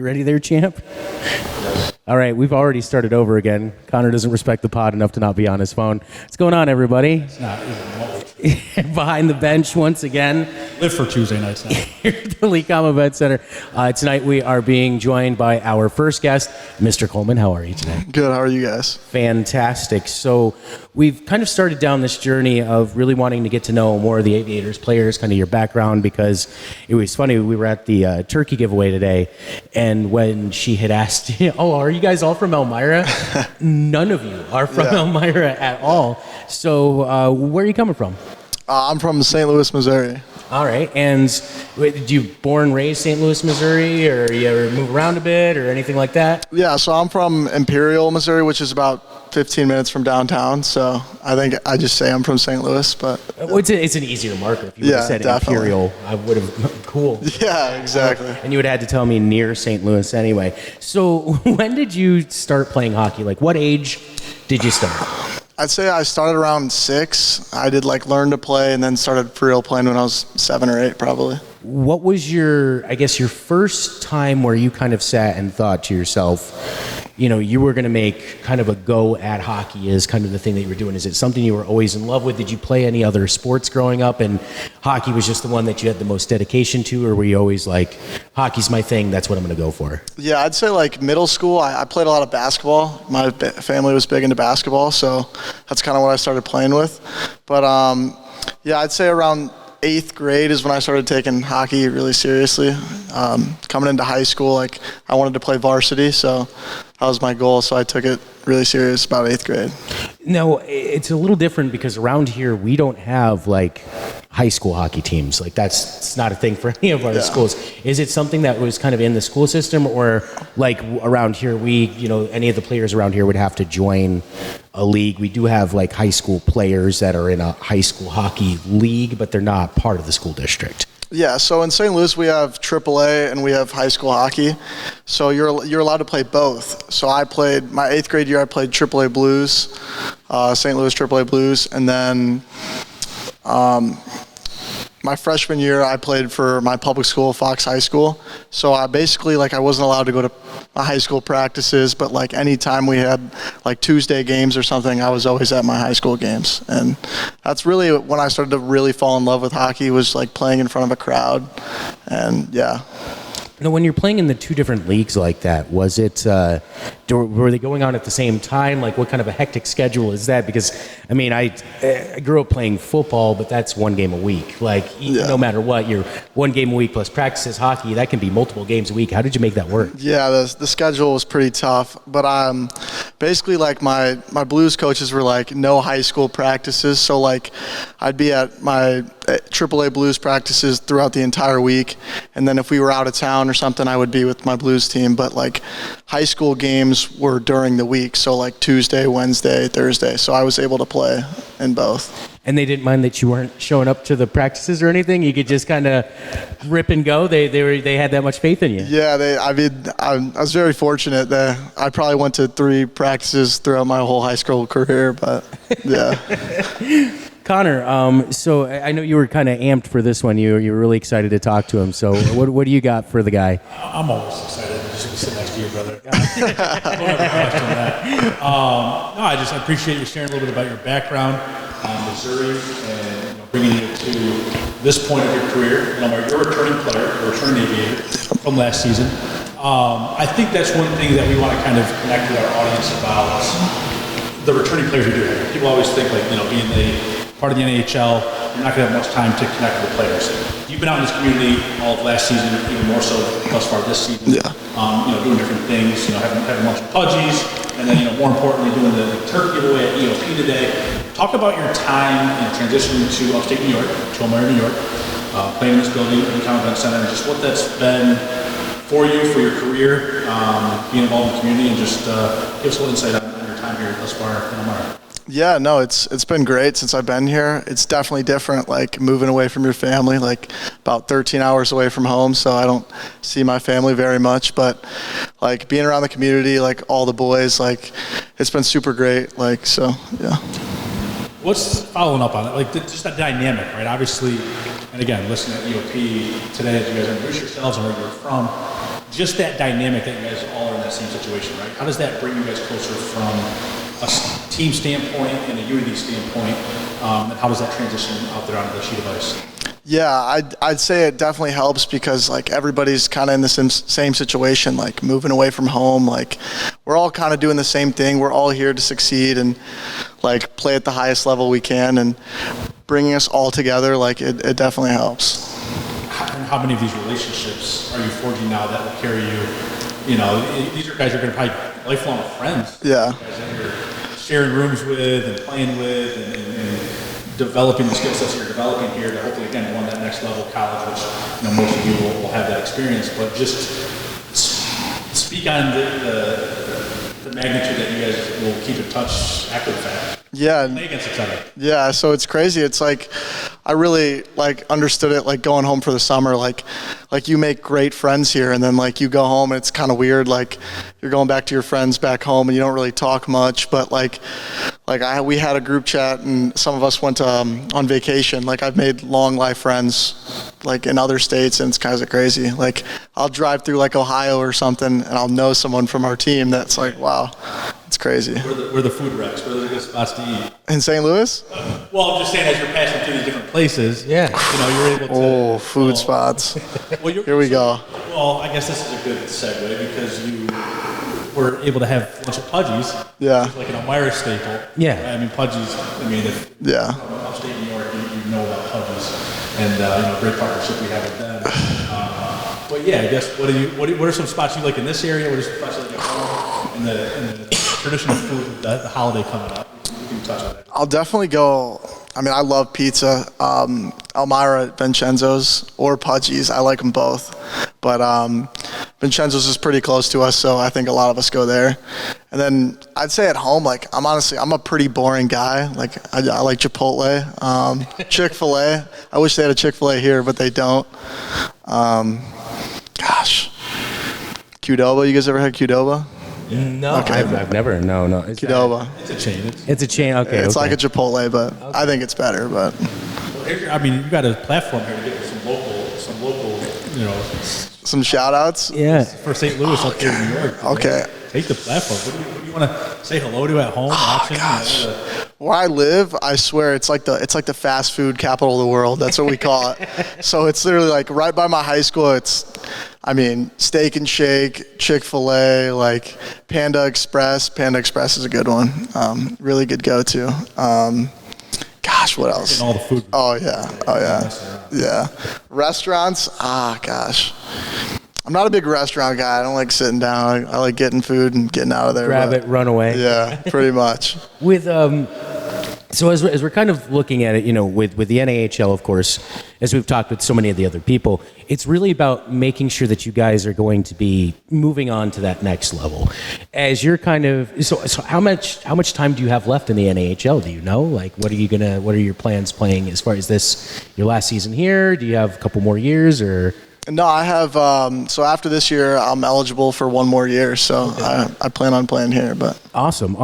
You ready there, champ? All right, we've already started over again. Connor doesn't respect the pod enough to not be on his phone. What's going on, everybody? It's not Behind the bench once again. live for Tuesday nights now. Here at the Lee Com Event Center. Tonight we are being joined by our first guest, Mr. Kohlman. How are you today? Good. How are you guys? Fantastic. So we've kind of started down this journey of really wanting to get to know more of the Aviators players, kind of your background, because it was funny. We were at the turkey giveaway today, and when she had asked, oh, are you guys all from Elmira? None of you are from Elmira at all. So where are you coming from? I'm from St. Louis, Missouri. All right. And did you born and raised St. Louis, Missouri, or you ever move around a bit or anything like that? Yeah, so I'm from Imperial, Missouri, which is about 15 minutes from downtown. So I think I just say I'm from St. Louis, but Well, it's an easier marker. If you would have said definitely. Imperial, I would have, cool. Yeah, exactly. And you would have had to tell me near St. Louis anyway. So when did you start playing hockey? Like, what age did you start? I'd say I started around 6. I did learn to play and then started for real playing when I was 7 or 8 probably. What was your first time where you kind of sat and thought to yourself, you were going to make kind of a go at hockey as kind of the thing that you were doing? Is it something you were always in love with? Did you play any other sports growing up and hockey was just the one that you had the most dedication to? Or were you always like, hockey's my thing, that's what I'm going to go for? Yeah, I'd say middle school, I played a lot of basketball. My family was big into basketball, so that's kind of what I started playing with. But I'd say around 8th grade is when I started taking hockey really seriously. Coming into high school, I wanted to play varsity, so that was my goal. So I took it really serious about 8th grade. No, it's a little different because around here we don't have high school hockey teams. That's not a thing for any of our schools. Is it something that was kind of in the school system, or around here we, any of the players around here would have to join a league? We do have high school players that are in a high school hockey league, but they're not part of the school district. Yeah, so in St. Louis we have AAA and we have high school hockey. So you're allowed to play both. So I played my 8th grade year. I played AAA Blues, St. Louis AAA Blues, and then my freshman year I played for my public school, Fox High School. So I basically I wasn't allowed to go to my high school practices, but anytime we had Tuesday games or something, I was always at my high school games. And that's really when I started to really fall in love with hockey, was playing in front of a crowd. And yeah. Now, when you're playing in the two different leagues like that, was it, were they going on at the same time? What kind of a hectic schedule is that? Because, I grew up playing football, but that's one game a week. No matter what, you're one game a week plus practices, hockey, that can be multiple games a week. How did you make that work? Yeah, the schedule was pretty tough. But basically, my blues coaches were no high school practices. So, I'd be at my AAA Blues practices throughout the entire week. And then if we were out of town or something, I would be with my Blues team. But high school games were during the week, so Tuesday, Wednesday, Thursday. So I was able to play in both. And they didn't mind that you weren't showing up to the practices or anything? You could just kind of rip and go? They had that much faith in you? Yeah, I was very fortunate that I probably went to 3 practices throughout my whole high school career, but yeah. Connor, so I know you were kind of amped for this one. You were really excited to talk to him. So what do you got for the guy? I'm always excited just to sit next to you, brother. Don't ever question that. I appreciate you sharing a little bit about your background in Missouri and bringing you to this point of your career. You're a returning player, a returning Aviator from last season. I think that's one thing that we want to kind of connect with our audience about the returning players we do have. People always think being part of the NHL, you're not going to have much time to connect with the players. You've been out in this community all of last season, even more so thus far this season. Yeah. Doing different things, having lunch with Pudgies, and then, more importantly, doing the turkey giveaway at EOP today. Talk about your time in transitioning to upstate New York, to Elmira, New York, playing in this building, in the Kohlman Event Center, and just what that's been for you, for your career, being involved in the community, and just give us a little insight on your time here thus far in Elmira. Yeah, no, it's been great since I've been here. It's definitely different, moving away from your family, about 13 hours away from home, so I don't see my family very much. But being around the community, all the boys, it's been super great. So yeah. What's following up on it? Just that dynamic, right? Obviously, and again, listening at EOP today, as you guys introduce yourselves and where you're from, just that dynamic that you guys all are in that same situation, right? How does that bring you guys closer from a team standpoint and a unity standpoint, and how does that transition out there onto the sheet of ice? Yeah, I'd say it definitely helps because like everybody's kind of in the same situation, like moving away from home. Like we're all kind of doing the same thing. We're all here to succeed and like play at the highest level we can, and bringing us all together, like it definitely helps. And how many of these relationships are you forging now that will carry you? You know, these are guys you're going to probably lifelong friends. Yeah. Guys that you're sharing rooms with and playing with and developing the skill sets you're developing here to hopefully, again, go on that next level of college, which, you know, most of you will have that experience. But just speak on the magnitude that you guys will keep in touch after the fact. Yeah. Play against each other. Yeah, so it's crazy. It's like I really like understood it like going home for the summer. Like you make great friends here, and then like you go home and it's kind of weird. Like you're going back to your friends back home and you don't really talk much. But we had a group chat and some of us went to, on vacation. Like I've made long life friends like in other states, and it's kind of crazy. Like I'll drive through like Ohio or something and I'll know someone from our team that's like, wow, it's crazy. Where the food wrecks? Where are the good spots to eat? In St. Louis? Well, I'm just saying as you're passing through these different places, Yeah. you know, you're able to. Oh, food spots. Well, Here we go. Well, I guess this is a good segue because you were able to have lunch at Pudgy's. Yeah. Which is like an Elmira staple. Yeah. I mean, Pudgy's, if Yeah. from upstate New York, you know about Pudgy's. And, great partnership we have with them. But yeah, I guess, what are some spots you like in this area? What are some spots you like at home? In the traditional food, the holiday coming up. We can touch on that. I'll definitely go. I mean, I love pizza. Elmira, Vincenzo's, or Pudgy's. I like them both. But Vincenzo's is pretty close to us, so I think a lot of us go there. And then I'd say at home, like I'm a pretty boring guy. Like I like Chipotle, Chick-fil-A. I wish they had a Chick-fil-A here, but they don't. Qdoba. You guys ever had Qdoba? No, Okay. I've never. No. Qdoba. It's a chain. It's a chain. Okay. It's okay. like a Chipotle, but I think it's better. But You've got a platform here to get some local, some shout outs. Yeah. for St. Louis up here in New York. Okay. Take the platform. What do you want to say hello to at home? Watching? Gosh. Where I live, I swear it's like the fast food capital of the world. That's what we call it. So it's literally like right by my high school. It's, Steak and Shake, Chick-fil-A, like Panda Express. Panda Express is a good one. Really good go-to. What else? And all the food. Oh yeah. Yeah. Restaurants. Gosh. I'm not a big restaurant guy. I don't like sitting down. I like getting food and getting out of there. Grab it, run away. Yeah, pretty much. With so as we're kind of looking at it, with the NAHL, of course, as we've talked with so many of the other people, it's really about making sure that you guys are going to be moving on to that next level. As you're kind of so how much time do you have left in the NAHL? Do you know? Like, what are your plans playing as far as this your last season here? Do you have a couple more years or? No, I have. So after this year, I'm eligible for one more year. So I plan on playing here. But Awesome.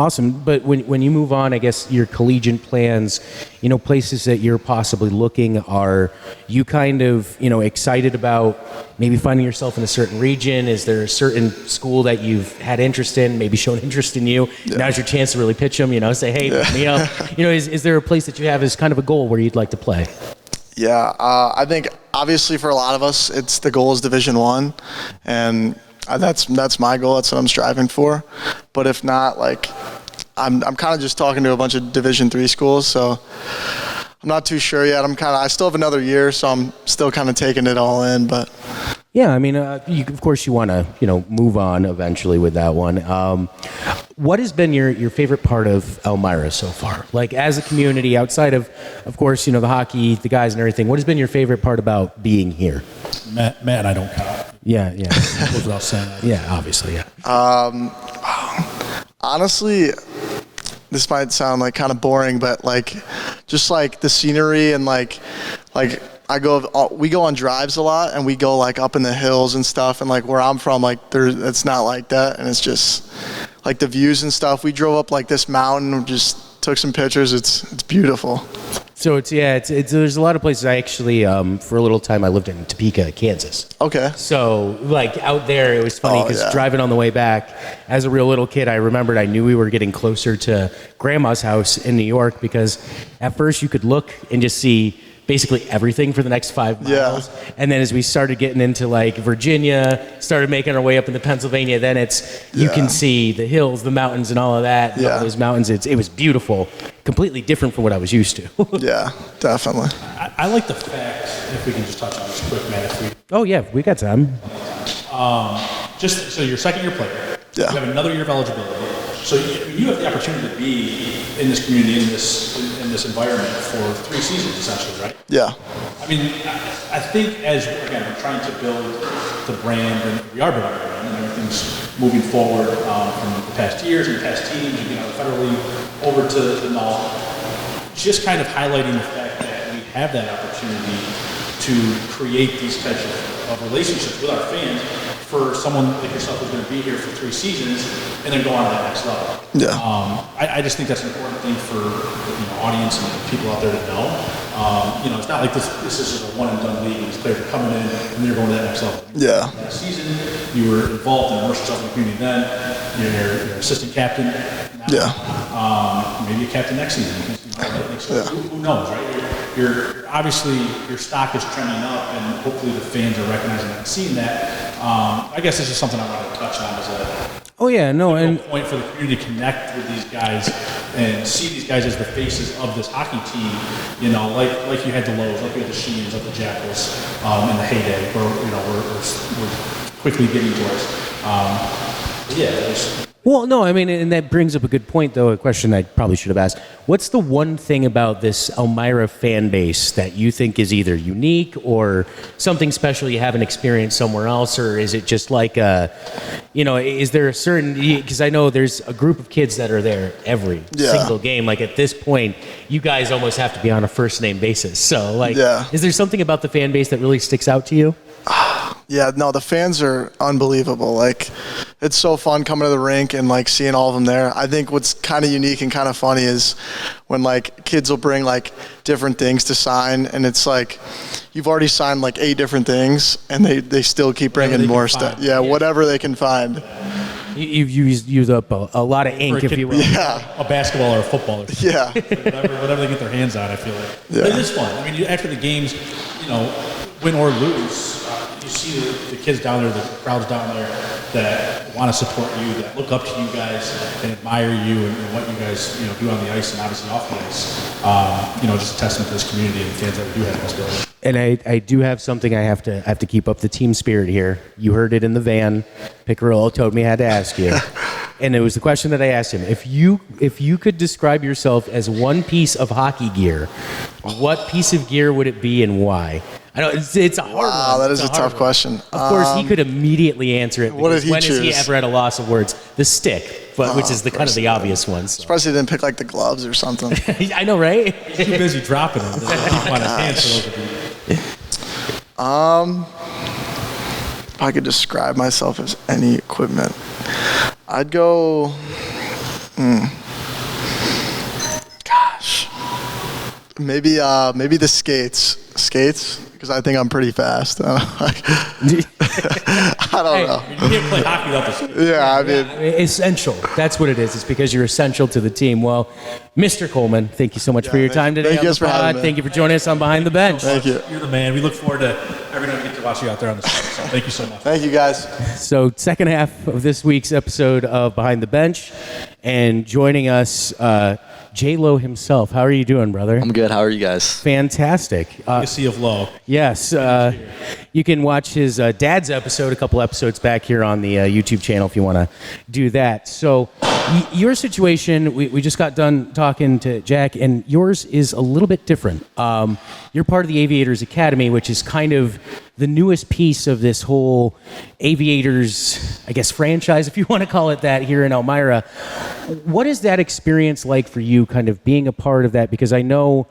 But when you move on, I guess your collegiate plans, places that you're possibly looking, are you kind of excited about maybe finding yourself in a certain region? Is there a certain school that you've had interest in, maybe shown interest in you? Yeah. Now's your chance to really pitch them. Say, hey, is there a place that you have as kind of a goal where you'd like to play? Yeah, I think obviously for a lot of us, the goal is Division I, and that's my goal. That's what I'm striving for. But if not, I'm kind of just talking to a bunch of Division III schools, so I'm not too sure yet. I still have another year, so I'm still kind of taking it all in. But yeah, of course you want to move on eventually with that one. What has been your favorite part of Elmira so far? Like as a community, outside of course, the hockey, the guys and everything, what has been your favorite part about being here? Matt and I don't count. Yeah. Goes without saying. Yeah, obviously, yeah. Honestly, this might sound like kind of boring, but just the scenery and we go on drives a lot, and we go up in the hills and stuff, and where I'm from, it's not like that, and it's just the views and stuff. We drove up this mountain, just took some pictures. It's beautiful. So there's a lot of places. I actually, for a little time, I lived in Topeka, Kansas. Okay. So like out there, it was funny because yeah. driving on the way back, as a real little kid, I remembered I knew we were getting closer to Grandma's house in New York because at first you could look and just see basically everything for the next 5 miles. Yeah. And then as we started getting into like Virginia, started making our way up into Pennsylvania, then you can see the hills, the mountains, and all of that. And all those mountains, it was beautiful. Completely different from what I was used to. Yeah, definitely. I like the fact, if we can just touch on this quick, Matt. Oh yeah, we got time. Just so you're a second-year player. Yeah. You have another year of eligibility. So you have the opportunity to be in this community, in this environment for 3 seasons, essentially, right? Yeah. I mean, I think as, again, we're trying to build the brand, and we are building the brand, and everything's moving forward from the past years and the past teams, federally over to the NAL. Just kind of highlighting the fact that we have that opportunity to create these types of relationships with our fans for someone like yourself who's going to be here for 3 seasons and then go on to that next level. Yeah. I just think that's an important thing for the audience and people out there to know. It's not like this is just a one and done league and these players are coming in and they're going to that next level. Yeah. Last season, you were involved and immersed yourself in the community then. You're assistant captain now. Yeah. Maybe a captain next season. Who knows, right? You're obviously, your stock is trending up and hopefully the fans are recognizing that and seeing that. I guess this is something I wanted to touch on as a point for the community to connect with these guys and see these guys as the faces of this hockey team, like you had the Lows, like you had the Sheens, like the Jackals in the heyday, where we're quickly getting towards. Well, no, I mean, and that brings up a good point, though, a question I probably should have asked. What's the one thing about this Elmira fan base that you think is either unique or something special you haven't experienced somewhere else, or is it just like is there a certain, because I know there's a group of kids that are there every single game. Like at this point, you guys almost have to be on a first-name basis. So, is there something about the fan base that really sticks out to you? Yeah, no, the fans are unbelievable. Like, it's so fun coming to the rink and like seeing all of them there. I think what's kind of unique and kind of funny is when like kids will bring like different things to sign, and it's like you've already signed like 8 different things, and they still keep bringing more stuff. Yeah, whatever they can find. You've used up a lot of ink, if you will. Yeah. A basketball or a football or something. Yeah. whatever they get their hands on, I feel like. Yeah. But it is fun. I mean, after the games, win or lose, you see the kids down there, the crowds down there that want to support you, that look up to you guys and admire you and what you guys do on the ice and obviously off the ice. Just a testament to this community and the fans that we do have in this building. And I do have something I have to keep up the team spirit here. You heard it in the van. Piccarello told me I had to ask you. And it was the question that I asked him. If you could describe yourself as one piece of hockey gear, what piece of gear would it be and why? I know it's a hard one. Wow, that is a tough question. Of course, he could immediately answer it. What did he when choose? has he ever at a loss of words? The stick, which is the kind of the obvious one. So. Surprised he didn't pick like the gloves or something. I know, right? He's too busy dropping them. On his hands for those of you. If I could describe myself as any equipment, I'd go. Maybe the skates. Because I think I'm pretty fast. I don't know. You can't play hockey without the skates. Yeah, I mean. Essential. That's what it is. It's because you're essential to the team. Well, Mr. Kohlman, thank you so much for your time today. Thank you guys for having me. Thank you for joining us on Behind the Bench. Thank you. You're the man. We look forward to every night we get to watch you out there on the street. So thank you so much. Thank you, guys. So, second half of this week's episode of Behind the Bench, and joining us, J. Lowe himself. How are you doing, brother? I'm good. How are you guys? Fantastic. Legacy of Lowe. Yes. You can watch his dad's episode a couple episodes back here on the YouTube channel if you want to do that. So your situation, we just got done talking to Jack, and yours is a little bit different. You're part of the Aviators Academy, which is kind of the newest piece of this whole Aviators, I guess, franchise, if you want to call it that, here in Elmira. What is that experience like for you, kind of being a part of that? Because I know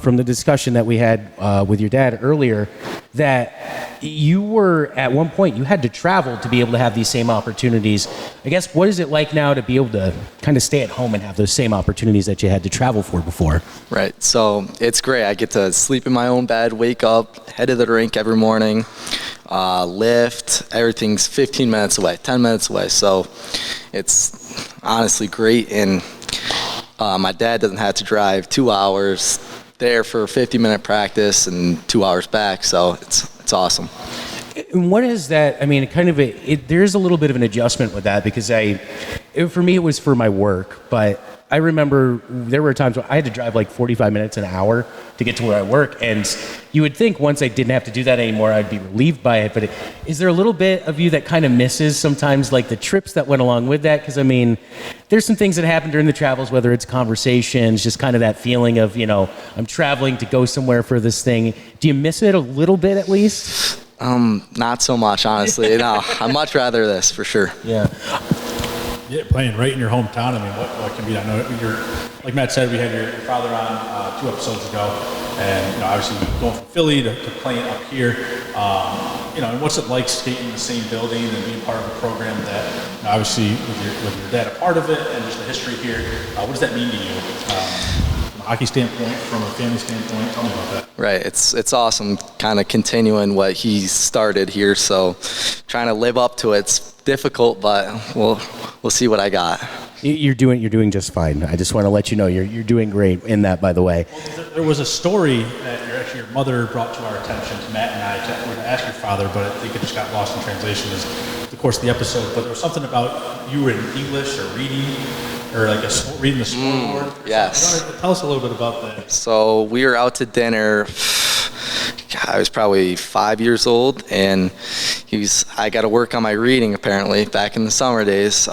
from the discussion that we had with your dad earlier, that you were, at one point, you had to travel to be able to have these same opportunities. I guess, what is it like now to be able to kind of stay at home and have those same opportunities that you had to travel for before? Right. So it's great. I get to sleep in my own bed, wake up, head to the rink every morning, lift. Everything's 15 minutes away, 10 minutes away. So it's honestly great. And my dad doesn't have to drive 2 hours there for a 50-minute practice and 2 hours back. So it's awesome. And what is that? I mean, there's a little bit of an adjustment with that because for me, it was for my work, but I remember there were times where I had to drive like 45 minutes an hour to get to where I work. And you would think once I didn't have to do that anymore, I'd be relieved by it. But is there a little bit of you that kind of misses sometimes like the trips that went along with that? Because I mean, there's some things that happen during the travels, whether it's conversations, just kind of that feeling of, I'm traveling to go somewhere for this thing. Do you miss it a little bit at least? Not so much, honestly. No, I'd much rather this for sure. Yeah. Yeah, playing right in your hometown. I mean, what can be done? I know like Matt said, we had your father on 2 episodes ago, and obviously going from Philly to playing up here. And what's it like skating in the same building and being part of a program that obviously with your dad a part of it and just the history here. What does that mean to you? From a hockey standpoint, from a family standpoint, tell me about that. Right, it's awesome, kind of continuing what he started here. So trying to live up to it's difficult, but we'll see what I got. You're doing just fine. I just want to let you know you're doing great in that, by the way. Well, there was a story that your mother brought to our attention, to Matt and I, to ask your father, but I think it just got lost in translation as the course of the episode. But there was something about you were in English or reading, or like reading the scoreboard. Yes. So, tell us a little bit about that. So we were out to dinner. I was probably 5 years old, and I got to work on my reading apparently back in the summer days.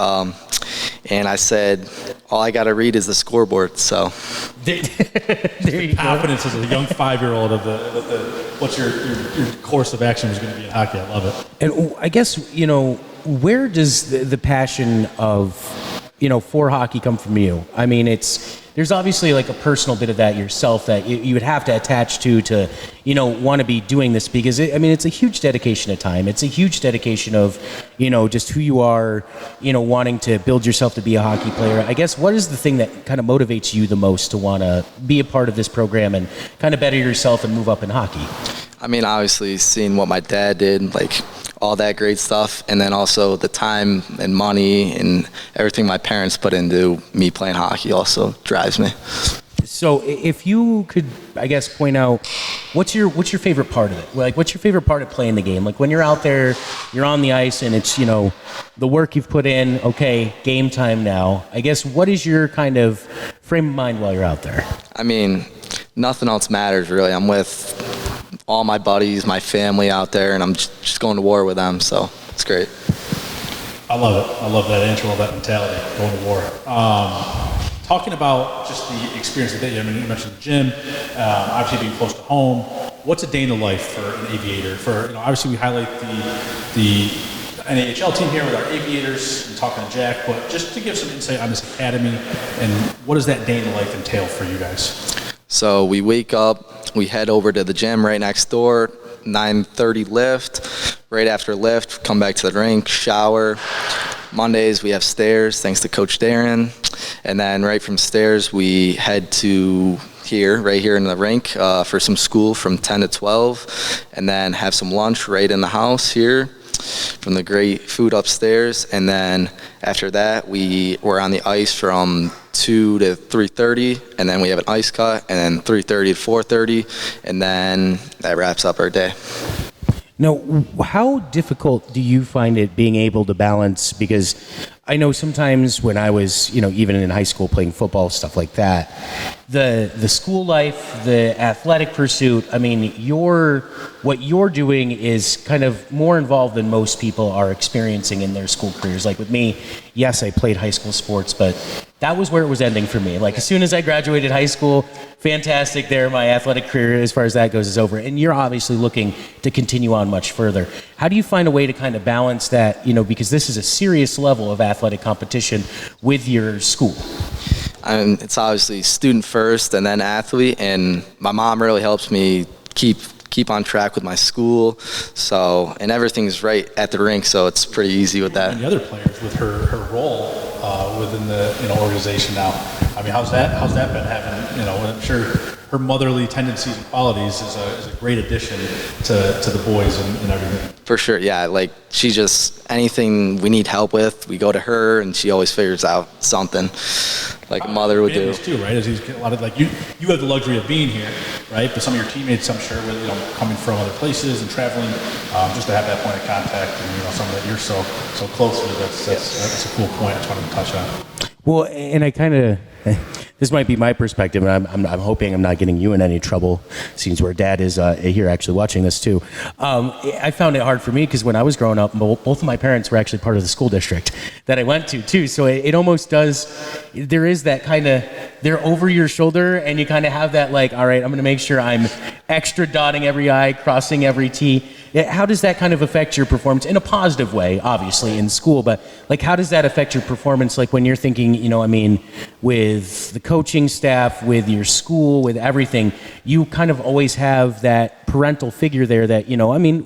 And I said, all I got to read is the scoreboard. So there you confidence go. as a young 5-year-old of what your course of action was going to be in hockey. I love it. And I guess, where does the passion of, for hockey come from you? I mean, there's obviously like a personal bit of that yourself that you would have to attach to want to be doing this because it's a huge dedication of time. It's a huge dedication of, just who you are, wanting to build yourself to be a hockey player. I guess what is the thing that kind of motivates you the most to want to be a part of this program and kind of better yourself and move up in hockey? I mean, obviously seeing what my dad did, like all that great stuff, and then also the time and money and everything my parents put into me playing hockey also drives me. So if you could, I guess, point out, what's your favorite part of it? Like, what's your favorite part of playing the game? Like when you're out there, you're on the ice and it's, the work you've put in, okay, game time now. I guess, what is your kind of frame of mind while you're out there? I mean, nothing else matters really. I'm with all my buddies, my family out there, and I'm just going to war with them, so it's great. I love it. I love that answer, all that mentality, going to war. Talking about just the experience of the day, I mean, you mentioned the gym, obviously being close to home. What's a day in the life for an aviator? Obviously we highlight the NAHL team here with our aviators and talking to Jack, but just to give some insight on this academy and what does that day in the life entail for you guys? So we wake up, we head over to the gym right next door, 9:30 lift. Right after lift, come back to the rink, shower. Mondays we have stairs, thanks to Coach Darren. And then right from stairs we head to right here in the rink for some school from 10 to 12. And then have some lunch right in the house here from the great food upstairs. And then after that we're on the ice from 2 to 3:30, and then we have an ice cut, and then 3:30 to 4:30, and then that wraps up our day. Now, how difficult do you find it being able to balance? Because I know sometimes when I was, even in high school playing football, stuff like that, the school life, the athletic pursuit, I mean, what you're doing is kind of more involved than most people are experiencing in their school careers. Like with me, yes, I played high school sports, but that was where it was ending for me. Like as soon as I graduated high school, fantastic there, my athletic career as far as that goes is over. And you're obviously looking to continue on much further. How do you find a way to kind of balance that, because this is a serious level of athletic competition with your school? It's obviously student first and then athlete, and my mom really helps me keep keep on track with my school. So, and everything's right at the rink, so it's pretty easy with that. And the other players with her role within the organization now. I mean, how's that been having? I'm sure her motherly tendencies and qualities is a great addition to the boys and everything. For sure, yeah. Like, she just, anything we need help with, we go to her, and she always figures out something like a mother would do. Too, right? As he's a lot of, like, you have the luxury of being here, right? But some of your teammates, I'm sure, with coming from other places and traveling, just to have that point of contact and someone that you're so close with. That's a cool point. I just wanted to touch on. Well, and I kind of, this might be my perspective, and I'm hoping I'm not getting you in any trouble, since where Dad is here actually watching this too. I found it hard for me because when I was growing up, both of my parents were actually part of the school district that I went to too. So it almost does, there is that kind of, they're over your shoulder, and you kind of have that like, all right, I'm going to make sure I'm extra dotting every I, crossing every T. How does that kind of affect your performance in a positive way, obviously, in school, but like how does that affect your performance, like when you're thinking, with the coaching staff, with your school, with everything, you kind of always have that parental figure there that,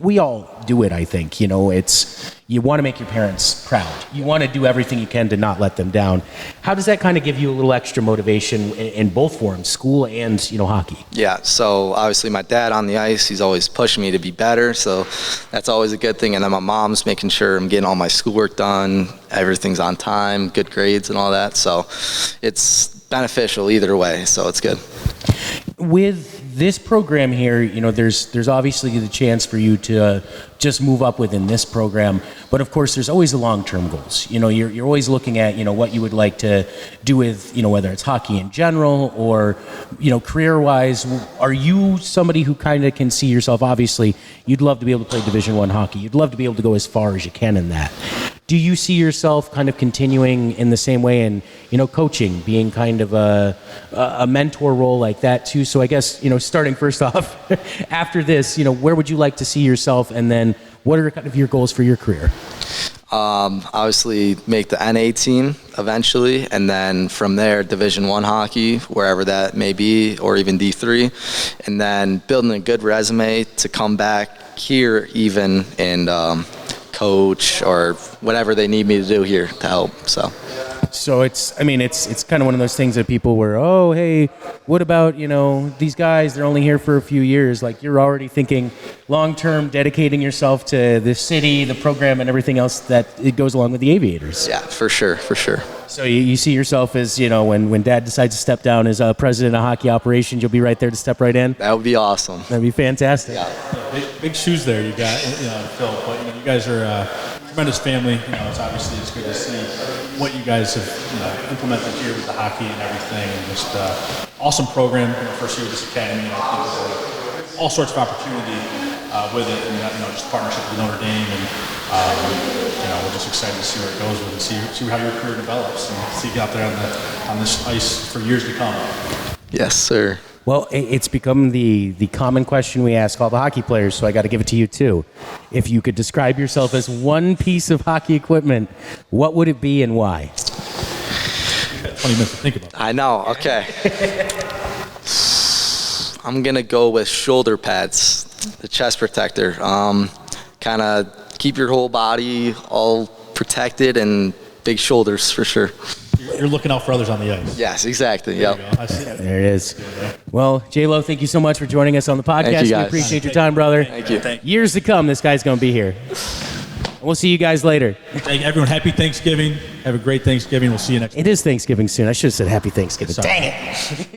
we all do it, I think, it's, you want to make your parents proud. You want to do everything you can to not let them down. How does that kind of give you a little extra motivation in both forms, school and, hockey? Yeah, so obviously my dad on the ice, he's always pushing me to be better, so that's always a good thing. And then my mom's making sure I'm getting all my schoolwork done, everything's on time, good grades and all that. So it's beneficial either way, so it's good. With this program here, there's obviously the chance for you to just move up within this program, but of course there's always the long-term goals. You're always looking at, what you would like to do with, whether it's hockey in general or, career-wise. Are you somebody who kind of can see yourself, obviously, you'd love to be able to play Division I hockey. You'd love to be able to go as far as you can in that. Do you see yourself kind of continuing in the same way and, coaching, being kind of a mentor role like that too? So I guess, starting first off, after this, where would you like to see yourself, and then what are kind of your goals for your career? Obviously make the NA team eventually, and then from there Division I hockey, wherever that may be, or even D3, and then building a good resume to come back here even and coach or whatever they need me to do here to help. So it's kind of one of those things that people were, oh, hey, what about, these guys, they're only here for a few years. Like, you're already thinking long-term, dedicating yourself to the city, the program, and everything else that it goes along with the Aviators. Yeah, for sure. So you see yourself as, when Dad decides to step down as president of hockey operations, you'll be right there to step right in? That would be awesome. That'd be fantastic. Yeah, big shoes there you got, Phil. But, you guys are a tremendous family. It's good to see what you guys have implemented here with the hockey and everything, and just awesome program. First year with this academy, and I think there's all sorts of opportunity with it, and just partnership with Notre Dame, and we're just excited to see where it goes with it, see how your career develops, and see you out there on this ice for years to come. Yes, sir. Well, it's become the common question we ask all the hockey players, so I got to give it to you too. If you could describe yourself as one piece of hockey equipment, what would it be and why? You got 20 minutes to think about that. I know, okay. I'm going to go with shoulder pads, the chest protector. Kind of keep your whole body all protected, and big shoulders for sure. You're looking out for others on the ice. Yes, exactly. Yep. There it is. Well, J-Lo, thank you so much for joining us on the podcast. Thank you, guys. We appreciate your time, brother. Thank you. Years to come, this guy's going to be here. We'll see you guys later. Thank everyone. Happy Thanksgiving. Have a great Thanksgiving. We'll see you next week. It is Thanksgiving soon. I should have said happy Thanksgiving. Sorry. Dang it.